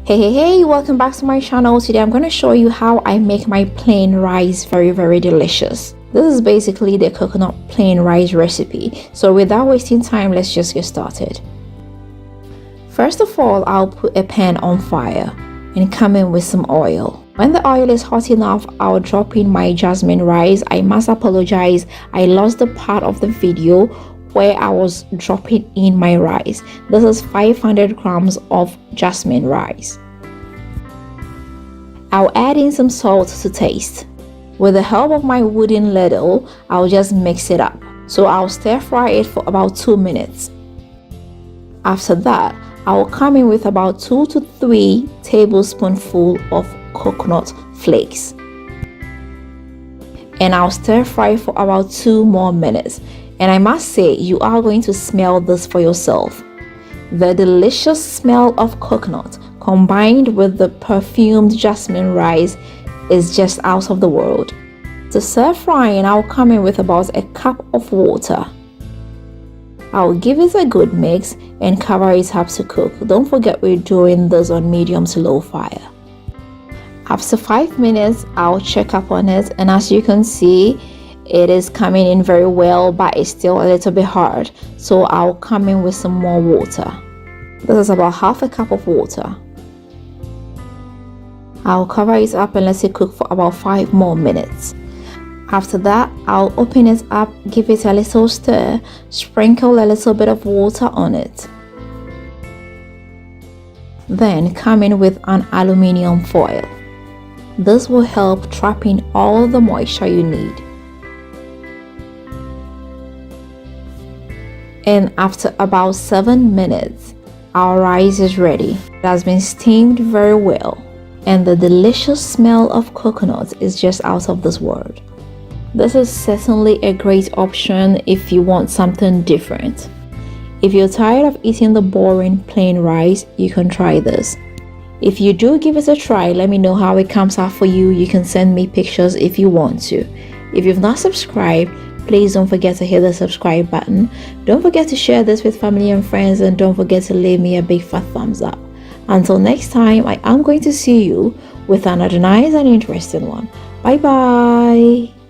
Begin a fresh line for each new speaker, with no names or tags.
Hey, welcome back to my channel. Today I'm going to show you how I make my plain rice very delicious. This is basically the coconut plain rice recipe. So without wasting time, let's just get started. First of all, I'll put a pan on fire and come in with some oil. When the oil is hot enough, I'll drop in my jasmine rice. I must apologize, I lost the part of the video where I was dropping in my rice. This is 500 grams of jasmine rice. I'll add in some salt to taste. With the help of my wooden ladle, I'll just mix it up. So I'll stir fry it for about 2 minutes. After that, I'll come in with about 2 to 3 tablespoonfuls of coconut flakes. And I'll stir fry for about 2 more minutes. And I must say, you are going to smell this for yourself. The delicious smell of coconut combined with the perfumed jasmine rice is just out of the world. To serve frying, I'll come in with about a cup of water. I'll give it a good mix and cover it up to cook. Don't forget we're doing this on medium to low fire. After 5 minutes, I'll check up on it, and as you can see, it is coming in very well, but it's still a little bit hard. So I'll come in with some more water. This is about half a cup of water. I'll cover it up and let it cook for about 5 more minutes. After that, I'll open it up, give it a little stir, sprinkle a little bit of water on it. Then come in with an aluminium foil. This will help trap in all the moisture you need. And after about 7 minutes, our rice is ready. It has been steamed very well, and the delicious smell of coconut is just out of this world. This is certainly a great option if you want something different. If you're tired of eating the boring plain rice, you can try this. If you do give it a try, let me know how it comes out for you. You can send me pictures if you want to. If you've not subscribed, please don't forget to hit the subscribe button. Don't forget to share this with family and friends, and don't forget to leave me a big fat thumbs up. Until next time, I am going to see you with another nice and interesting one. Bye bye.